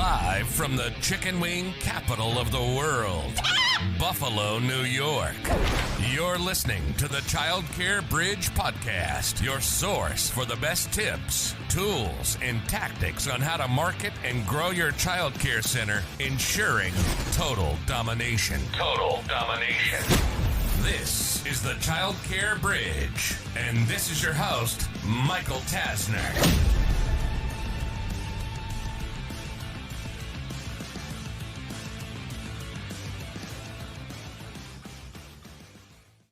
Live from the chicken wing capital of the world, Buffalo, New York. You're listening to the Childcare Bridge Podcast, your source for the best tips, tools, and tactics on how to market and grow your childcare center, ensuring total domination. Total domination. This is the Childcare Bridge, and this is your host, Michael Tasner.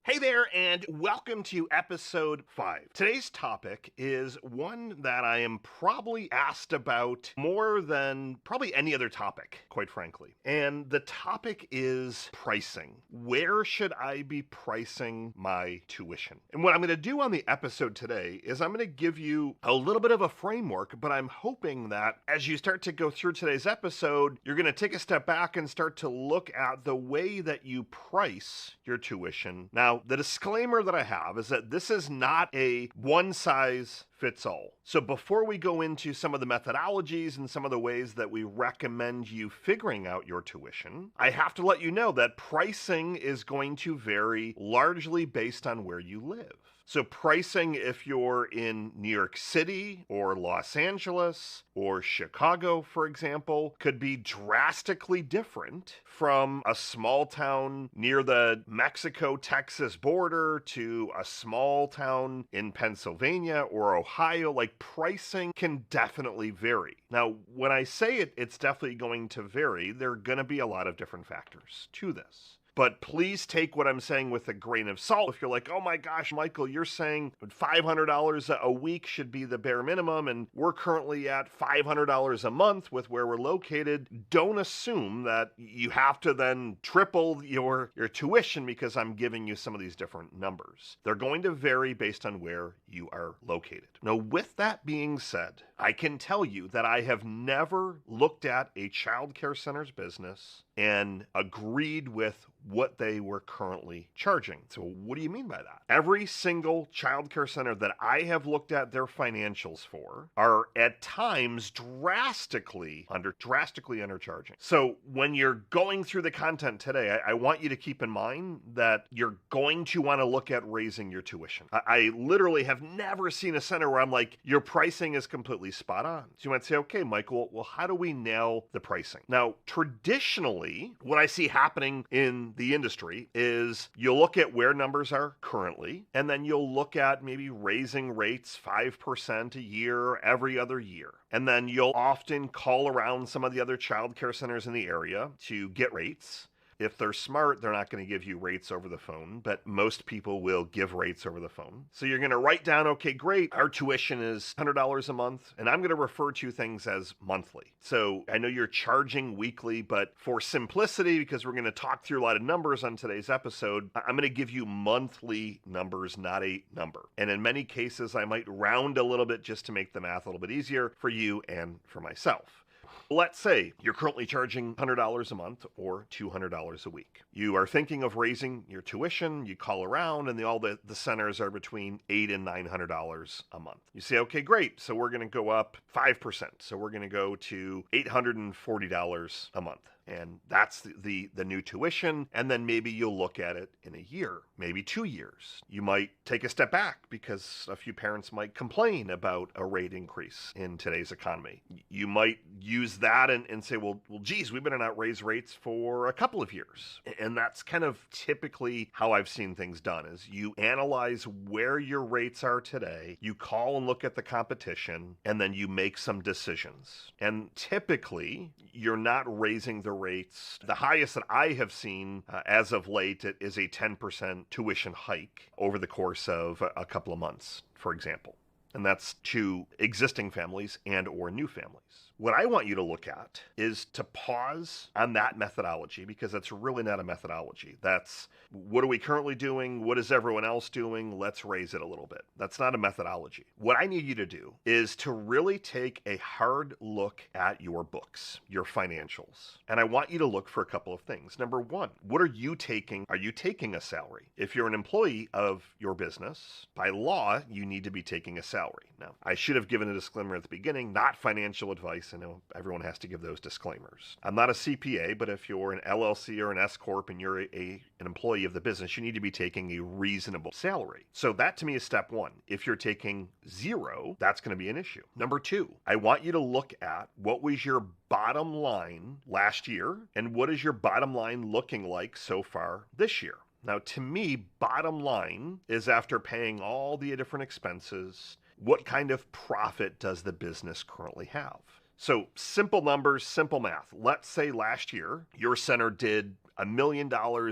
Hey there, and welcome to episode 5. Today's topic is one that I am probably asked about more than probably any other topic, quite frankly. And the topic is pricing. Where should I be pricing my tuition? And what I'm going to do on the episode today is I'm going to give you a little bit of a framework, but I'm hoping that as you start to go through today's episode, you're going to take a step back and start to look at the way that you price your tuition. Now, the disclaimer that I have is that this is not a one-size-fits-all. So before we go into some of the methodologies and some of the ways that we recommend you figuring out your tuition, I have to let you know that pricing is going to vary largely based on where you live. So pricing, if you're in New York City or Los Angeles or Chicago, for example, could be drastically different from a small town near the Mexico-Texas border to a small town in Pennsylvania or Ohio. Like, pricing can definitely vary. Now, when I say it's definitely going to vary, there are going to be a lot of different factors to this. But please take what I'm saying with a grain of salt. If you're like, oh my gosh, Michael, you're saying $500 a week should be the bare minimum, and we're currently at $500 a month with where we're located, don't assume that you have to then triple your tuition because I'm giving you some of these different numbers. They're going to vary based on where you are located. Now, with that being said, I can tell you that I have never looked at a child care center's business and agreed with what they were currently charging. So what do you mean by that? Every single child care center that I have looked at their financials for are at times drastically undercharging. So when you're going through the content today, I want you to keep in mind that you're going to want to look at raising your tuition. I literally have never seen a center where I'm like, your pricing is completely spot on. So you might say, okay, Michael, well, how do we nail the pricing? Now, traditionally, what I see happening in the industry is you'll look at where numbers are currently, and then you'll look at maybe raising rates 5% a year every other year. And then you'll often call around some of the other child care centers in the area to get rates. If they're smart, they're not going to give you rates over the phone, but most people will give rates over the phone. So you're going to write down, okay, great, our tuition is $100 a month, and I'm going to refer to things as monthly. So I know you're charging weekly, but for simplicity, because we're going to talk through a lot of numbers on today's episode, I'm going to give you monthly numbers, not a number. And in many cases, I might round a little bit just to make the math a little bit easier for you and for myself. Let's say you're currently charging $100 a month or $200 a week. You are thinking of raising your tuition, you call around, and all the centers are between $800 and $900 a month. You say, okay, great, so we're going to go up 5%. So we're going to go to $840 a month. And that's the new tuition. And then maybe you'll look at it in a year, maybe 2 years. You might take a step back because a few parents might complain about a rate increase in today's economy. You might use that and say, well, geez, we've been not raise rates for a couple of years. And that's kind of typically how I've seen things done is you analyze where your rates are today, you call and look at the competition, and then you make some decisions. And typically, you're not raising the rates. The highest that I have seen as of late is a 10% tuition hike over the course of a couple of months, for example. And that's to existing families and or new families. What I want you to look at is to pause on that methodology, because that's really not a methodology. That's what are we currently doing? What is everyone else doing? Let's raise it a little bit. That's not a methodology. What I need you to do is to really take a hard look at your books, your financials. And I want you to look for a couple of things. Number one, what are you taking? Are you taking a salary? If you're an employee of your business, by law, you need to be taking a salary. salary. Now, I should have given a disclaimer at the beginning, not financial advice. I know everyone has to give those disclaimers. I'm not a CPA, but if you're an LLC or an S Corp and you're an employee of the business, you need to be taking a reasonable salary. So that to me is step one. If you're taking zero, that's going to be an issue. Number two, I want you to look at what was your bottom line last year and what is your bottom line looking like so far this year. Now, to me, bottom line is after paying all the different expenses, what kind of profit does the business currently have? So simple numbers, simple math. Let's say last year, your center did $1 million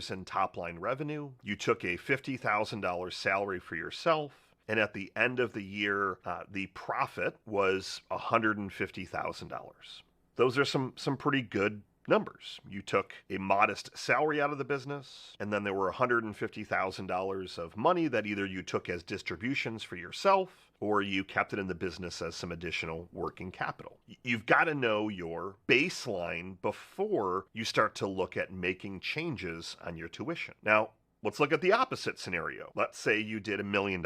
in top line revenue. You took a $50,000 salary for yourself. And at the end of the year, the profit was $150,000. Those are some pretty good numbers. You took a modest salary out of the business, and then there were $150,000 of money that either you took as distributions for yourself or you kept it in the business as some additional working capital. You've got to know your baseline before you start to look at making changes on your tuition. Now, let's look at the opposite scenario. Let's say you did $1 million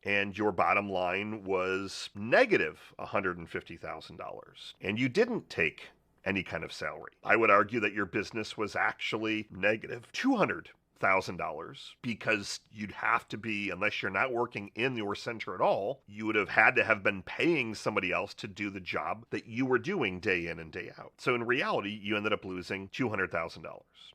and your bottom line was negative $150,000 and you didn't take any kind of salary. I would argue that your business was actually negative $200,000 because you'd have to be, unless you're not working in your center at all, you would have had to have been paying somebody else to do the job that you were doing day in and day out. So in reality, you ended up losing $200,000.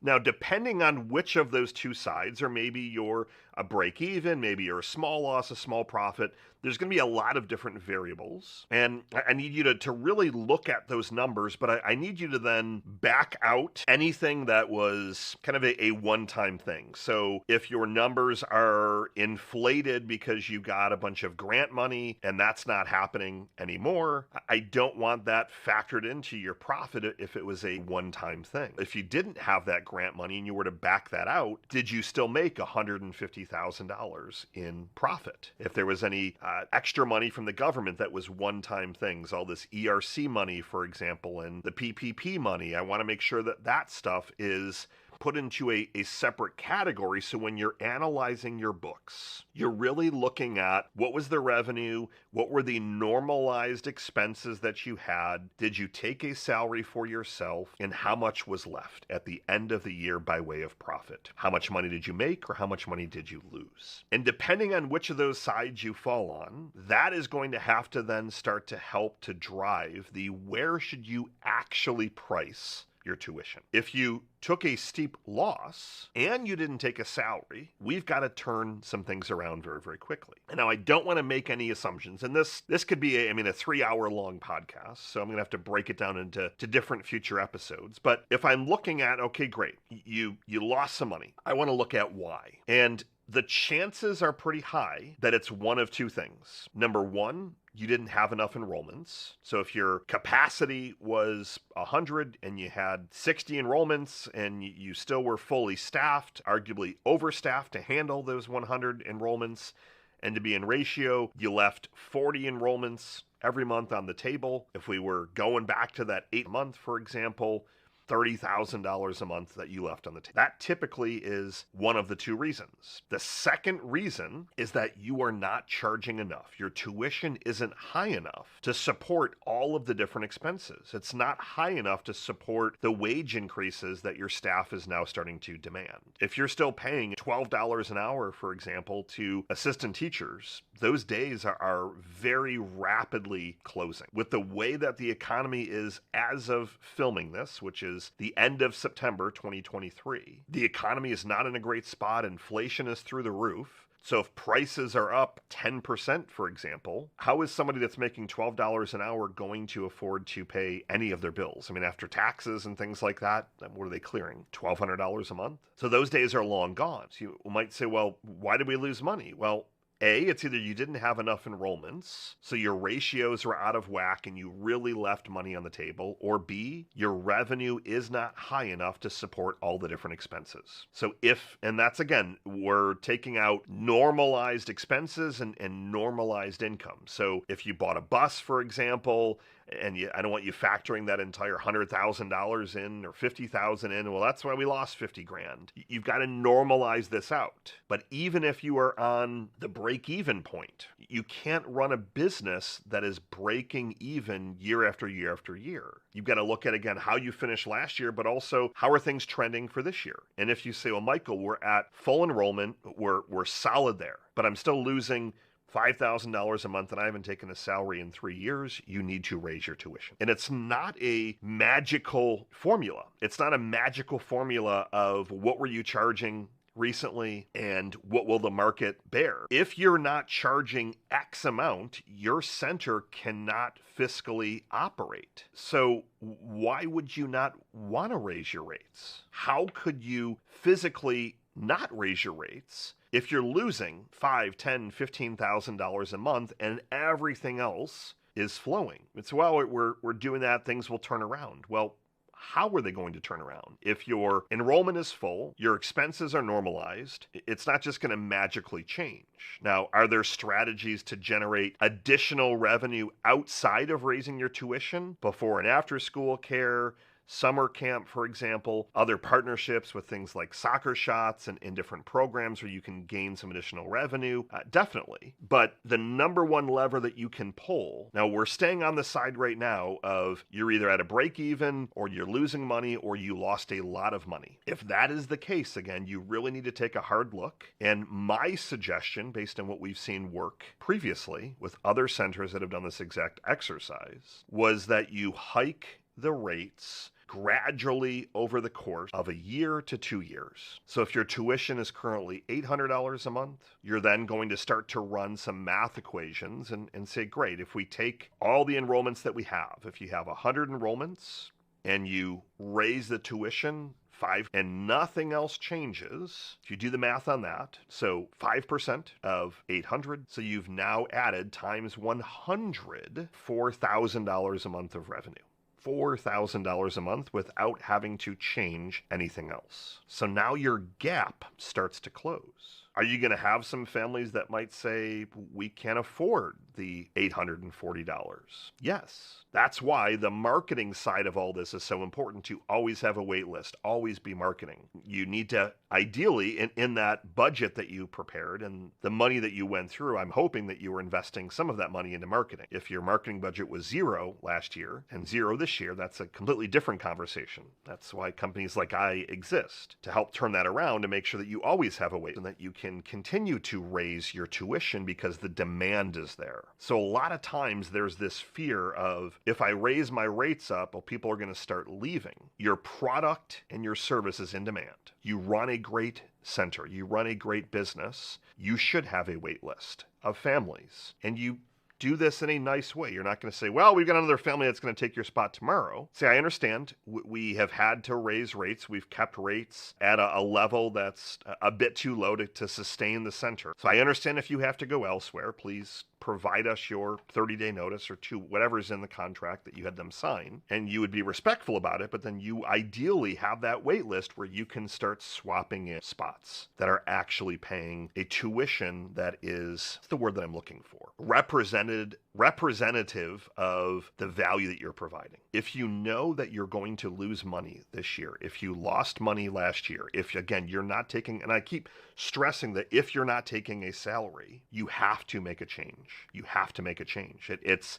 Now, depending on which of those two sides, or maybe you're a break even, maybe you're a small loss, a small profit, there's going to be a lot of different variables. And I need you to really look at those numbers, but I need you to then back out anything that was kind of a one-time thing. So if your numbers are inflated because you got a bunch of grant money and that's not happening anymore, I don't want that factored into your profit if it was a one-time thing. If you didn't have that grant money and you were to back that out, did you still make $150,000 in profit? If there was any extra money from the government that was one-time things, all this ERC money, for example, and the PPP money, I want to make sure that that stuff is put into a separate category. So when you're analyzing your books, you're really looking at what was the revenue, what were the normalized expenses that you had, did you take a salary for yourself, and how much was left at the end of the year by way of profit? How much money did you make or how much money did you lose? And depending on which of those sides you fall on, that is going to have to then start to help to drive the where should you actually price your tuition. If you took a steep loss and you didn't take a salary, we've got to turn some things around very, very quickly. And now I don't want to make any assumptions. And this could be a 3-hour long podcast. So I'm going to have to break it down into different future episodes. But if I'm looking at, okay, great, you lost some money. I want to look at why. And the chances are pretty high that it's one of two things. Number one, you didn't have enough enrollments. So if your capacity was 100 and you had 60 enrollments and you still were fully staffed, arguably overstaffed to handle those 100 enrollments, and to be in ratio, you left 40 enrollments every month on the table. If we were going back to that 8-month, for example, $30,000 a month that you left on the table. That typically is one of the two reasons. The second reason is that you are not charging enough. Your tuition isn't high enough to support all of the different expenses. It's not high enough to support the wage increases that your staff is now starting to demand. If you're still paying $12 an hour, for example, to assistant teachers, those days are very rapidly closing. With the way that the economy is as of filming this, which is the end of September 2023, the economy is not in a great spot. Inflation is through the roof. So if prices are up 10%, for example, how is somebody that's making $12 an hour going to afford to pay any of their bills? I mean, after taxes and things like that, what are they clearing? $1,200 a month? So those days are long gone. So you might say, well, why did we lose money? Well, A, it's either you didn't have enough enrollments, so your ratios were out of whack and you really left money on the table, or B, your revenue is not high enough to support all the different expenses. So and that's again, we're taking out normalized expenses and normalized income. So if you bought a bus, for example, and I don't want you factoring that entire $100,000 in or $50,000 in. Well, that's why we lost $50,000. You've got to normalize this out. But even if you are on the break break-even point. You can't run a business that is breaking even year after year after year. You've got to look at, again, how you finished last year, but also how are things trending for this year? And if you say, well, Michael, we're at full enrollment, we're solid there, but I'm still losing $5,000 a month and I haven't taken a salary in 3 years, you need to raise your tuition. And it's not a magical formula. It's not a magical formula of what were you charging recently and what will the market bear. If you're not charging X amount, your center cannot fiscally operate. So why would you not want to raise your rates? How could you physically not raise your rates if you're losing $5,000, $10,000, $15,000 a month and everything else is flowing? It's, well, we're doing that, things will turn around. Well, how are they going to turn around? If your enrollment is full, your expenses are normalized, it's not just going to magically change. Now, are there strategies to generate additional revenue outside of raising your tuition? Before and after school care, summer camp, for example, other partnerships with things like soccer shots and in different programs where you can gain some additional revenue, definitely. But the number one lever that you can pull, now we're staying on the side right now of you're either at a break even or you're losing money or you lost a lot of money. If that is the case, again, you really need to take a hard look. And my suggestion, based on what we've seen work previously with other centers that have done this exact exercise, was that you hike the rates gradually over the course of a year to 2 years. So if your tuition is currently $800 a month, you're then going to start to run some math equations and say, great, if we take all the enrollments that we have, if you have 100 enrollments and you raise the tuition 5 and nothing else changes, if you do the math on that, so 5% of 800, so you've now added times 100, $4,000 a month of revenue. $4,000 a month without having to change anything else. So now your gap starts to close. Are you going to have some families that might say, we can't afford the $840? Yes. That's why the marketing side of all this is so important, to always have a wait list, always be marketing. You need to, ideally, in that budget that you prepared and the money that you went through, I'm hoping that you were investing some of that money into marketing. If your marketing budget was $0 last year and $0 this year, that's a completely different conversation. That's why companies like I exist, to help turn that around, to make sure that you always have a wait and that you can continue to raise your tuition because the demand is there. So a lot of times there's this fear of, if I raise my rates up, well, people are going to start leaving. Your product and your service is in demand. You run a great center, you run a great business, you should have a wait list of families. And you do this in a nice way. You're not going to say, well, we've got another family that's going to take your spot tomorrow. See, I understand we have had to raise rates. We've kept rates at a level that's a bit too low to sustain the center. So I understand if you have to go elsewhere, please provide us your 30-day notice or whatever's in the contract that you had them sign, and you would be respectful about it, but then you ideally have that wait list where you can start swapping in spots that are actually paying a tuition that is, what's the word that I'm looking for? Representative of the value that you're providing. If you know that you're going to lose money this year, if you lost money last year, if, again, you're not taking, and I keep stressing that if you're not taking a salary, you have to make a change. You have to make a change. It's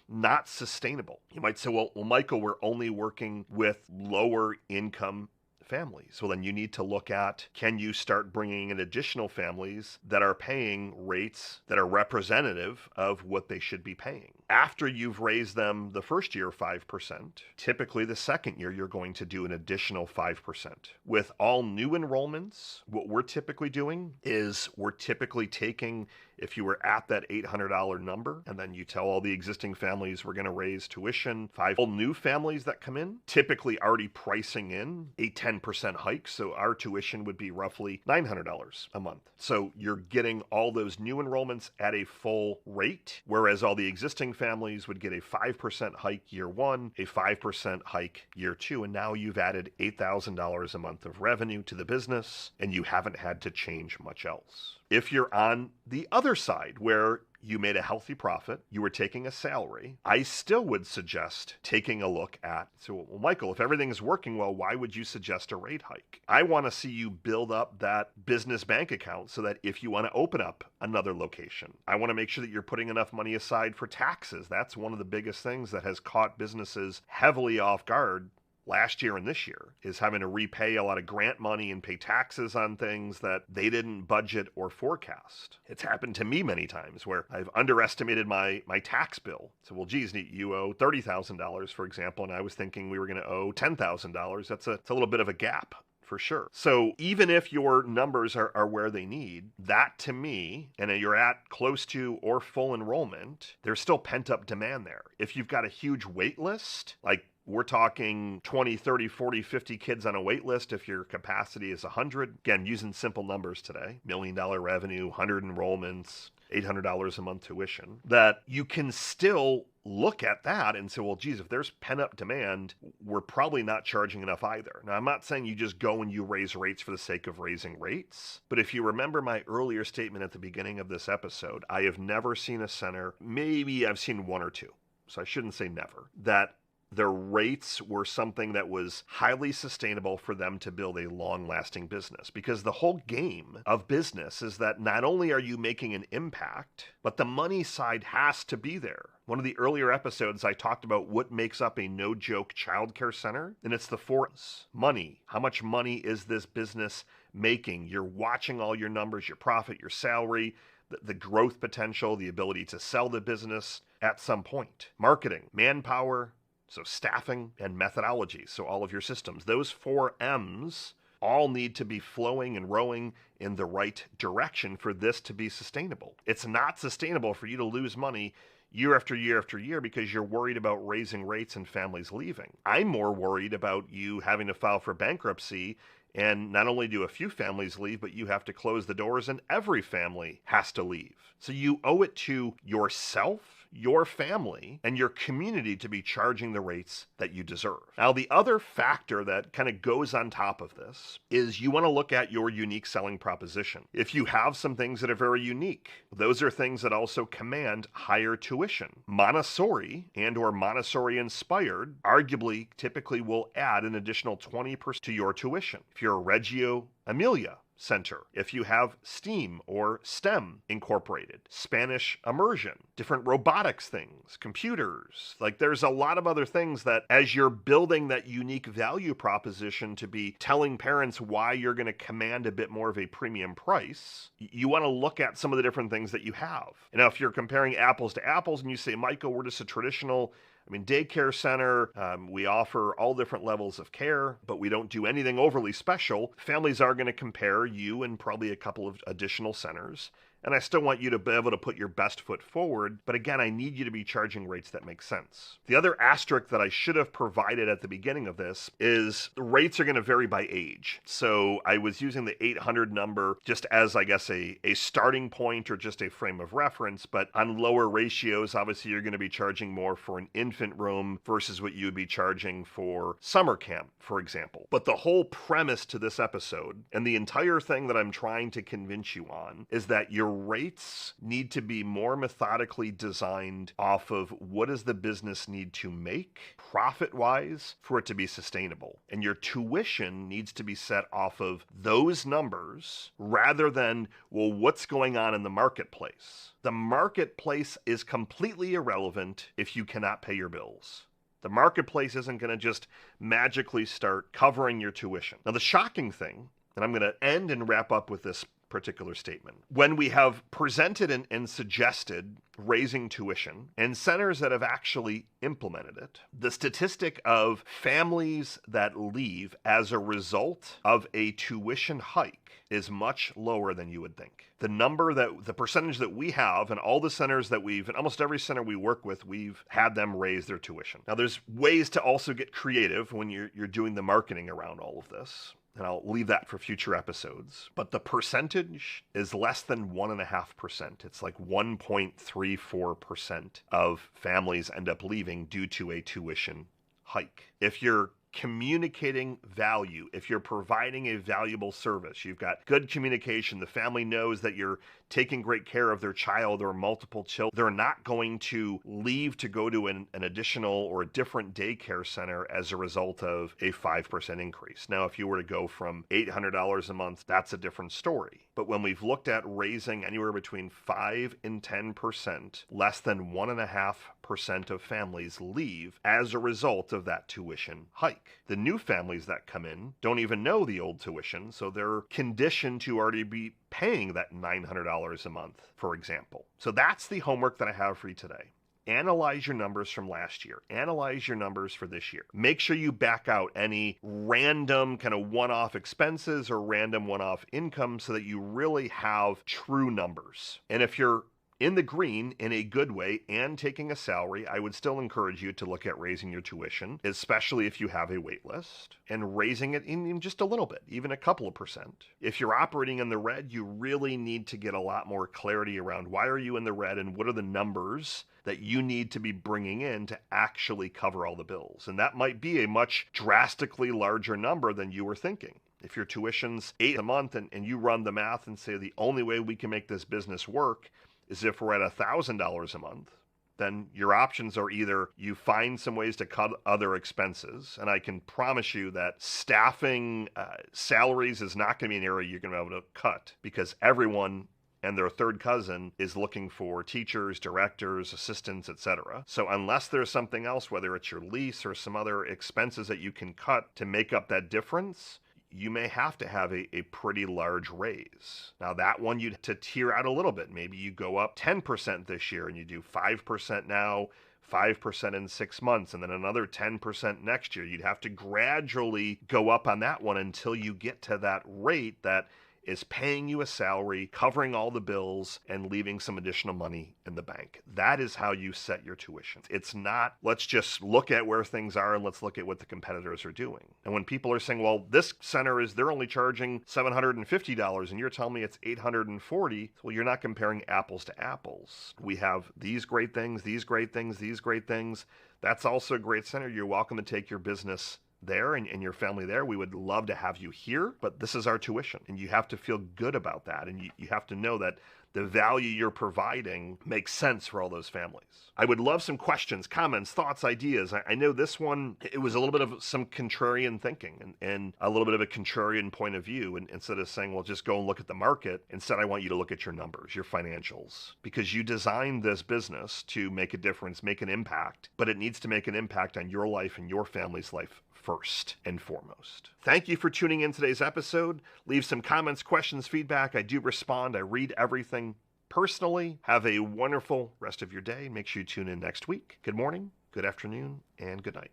not sustainable. You might say, well, Michael, we're only working with lower income families. Well, then you need to look at, can you start bringing in additional families that are paying rates that are representative of what they should be paying? After you've raised them the first year 5%, typically the second year you're going to do an additional 5%. With all new enrollments, what we're typically doing is we're typically taking, if you were at that $800 number, and then you tell all the existing families we're going to raise tuition, 5 all new families that come in, typically already pricing in a 10% hike. So our tuition would be roughly $900 a month. So you're getting all those new enrollments at a full rate, whereas all the existing families would get a 5% hike year 1, a 5% hike year 2, and now you've added $8,000 a month of revenue to the business, and you haven't had to change much else. If you're on the other side where you made a healthy profit, you were taking a salary, I still would suggest taking a look at, so, well, Michael, if everything is working well, why would you suggest a rate hike? I want to see you build up that business bank account so that if you want to open up another location, I want to make sure that you're putting enough money aside for taxes. That's one of the biggest things that has caught businesses heavily off guard last year and this year, is having to repay a lot of grant money and pay taxes on things that they didn't budget or forecast. It's happened to me many times where I've underestimated my tax bill. So, well, geez, you owe $30,000, for example, and I was thinking we were going to owe $10,000. It's a little bit of a gap, for sure. So even if your numbers are where they need, that to me, and you're at close to or full enrollment, there's still pent-up demand there. If you've got a huge wait list, like we're talking 20, 30, 40, 50 kids on a wait list if your capacity is 100. Again, using simple numbers today, $1 million revenue, 100 enrollments, $800 a month tuition, that you can still look at that and say, well, geez, if there's pent-up demand, we're probably not charging enough either. Now, I'm not saying you just go and you raise rates for the sake of raising rates, but if you remember my earlier statement at the beginning of this episode, I have never seen a center, maybe I've seen one or two, so I shouldn't say never, that their rates were something that was highly sustainable for them to build a long-lasting business. Because the whole game of business is that not only are you making an impact, but the money side has to be there. One of the earlier episodes, I talked about what makes up a no-joke childcare center, and it's the four M's. Money. How much money is this business making? You're watching all your numbers, your profit, your salary, the growth potential, the ability to sell the business at some point. Marketing, manpower, so staffing, and methodology, so all of your systems. Those four M's all need to be flowing and rowing in the right direction for this to be sustainable. It's not sustainable for you to lose money year after year after year because you're worried about raising rates and families leaving. I'm more worried about you having to file for bankruptcy, and not only do a few families leave, but you have to close the doors and every family has to leave. So you owe it to yourself, your family, and your community to be charging the rates that you deserve. Now, the other factor that kind of goes on top of this is you want to look at your unique selling proposition. If you have some things that are very unique, those are things that also command higher tuition. Montessori and or Montessori inspired arguably typically will add an additional 20% to your tuition. If you're a Reggio Emilia center, if you have STEAM or STEM incorporated, Spanish immersion, different robotics things, computers, like there's a lot of other things that as you're building that unique value proposition to be telling parents why you're going to command a bit more of a premium price, you want to look at some of the different things that you have. And now if you're comparing apples to apples and you say, Michael, we're just a traditional daycare center, we offer all different levels of care, but we don't do anything overly special. Families are going to compare you and probably a couple of additional centers. And I still want you to be able to put your best foot forward. But again, I need you to be charging rates that make sense. The other asterisk that I should have provided at the beginning of this is the rates are going to vary by age. So I was using the 800 number just as, I guess, a starting point or just a frame of reference. But on lower ratios, obviously, you're going to be charging more for an infant room versus what you would be charging for summer camp, for example. But the whole premise to this episode and the entire thing that I'm trying to convince you on is that your rates need to be more methodically designed off of what does the business need to make profit-wise for it to be sustainable. And your tuition needs to be set off of those numbers rather than, well, what's going on in the marketplace? The marketplace is completely irrelevant if you cannot pay your bills. The marketplace isn't going to just magically start covering your tuition. Now, the shocking thing, and I'm going to end and wrap up with this particular statement. When we have presented and suggested raising tuition and centers that have actually implemented it, the statistic of families that leave as a result of a tuition hike is much lower than you would think. The percentage that we have and all the centers that and almost every center we work with, we've had them raise their tuition. Now there's ways to also get creative when you're doing the marketing around all of this. And I'll leave that for future episodes. But the percentage is less than 1.5%. It's like 1.34% of families end up leaving due to a tuition hike. If your communicating value, if you're providing a valuable service, you've got good communication, the family knows that you're taking great care of their child or multiple children, they're not going to leave to go to an additional or a different daycare center as a result of a 5% increase. Now, if you were to go from $800 a month, that's a different story. But when we've looked at raising anywhere between 5 and 10%, less than 1.5% of families leave as a result of that tuition hike. The new families that come in don't even know the old tuition, so they're conditioned to already be paying that $900 a month, for example. So that's the homework that I have for you today. Analyze your numbers from last year. Analyze your numbers for this year. Make sure you back out any random kind of one-off expenses or random one-off income so that you really have true numbers. And if you're in the green in a good way and taking a salary, I would still encourage you to look at raising your tuition, especially if you have a wait list, and raising it in just a little bit, even a couple of percent. If you're operating in the red, you really need to get a lot more clarity around why are you in the red and what are the numbers that you need to be bringing in to actually cover all the bills. And that might be a much drastically larger number than you were thinking. If your tuition's $8 a month and you run the math and say the only way we can make this business work is if we're at $1,000 a month, then your options are either you find some ways to cut other expenses, and I can promise you that staffing salaries is not going to be an area you're going to be able to cut because everyone and their third cousin is looking for teachers, directors, assistants, etc. So unless there's something else, whether it's your lease or some other expenses that you can cut to make up that difference, you may have to have a pretty large raise. Now that one you'd have to tier out a little bit. Maybe you go up 10% this year and you do 5% now, 5% in 6 months, and then another 10% next year. You'd have to gradually go up on that one until you get to that rate that is paying you a salary, covering all the bills, and leaving some additional money in the bank. That is how you set your tuition. It's not, let's just look at where things are and let's look at what the competitors are doing. And when people are saying, well, this center they're only charging $750 and you're telling me it's $840, well, you're not comparing apples to apples. We have these great things, these great things, these great things. That's also a great center. You're welcome to take your business there and your family there. We would love to have you here, but this is our tuition and you have to feel good about that. And you have to know that the value you're providing makes sense for all those families. I would love some questions, comments, thoughts, ideas. I know this one, it was a little bit of some contrarian thinking and a little bit of a contrarian point of view. And instead of saying, well, just go and look at the market, instead I want you to look at your numbers, your financials, because you designed this business to make a difference, make an impact, but it needs to make an impact on your life and your family's life first and foremost. Thank you for tuning in today's episode. Leave some comments, questions, feedback. I do respond. I read everything personally. Have a wonderful rest of your day. Make sure you tune in next week. Good morning, good afternoon, and good night.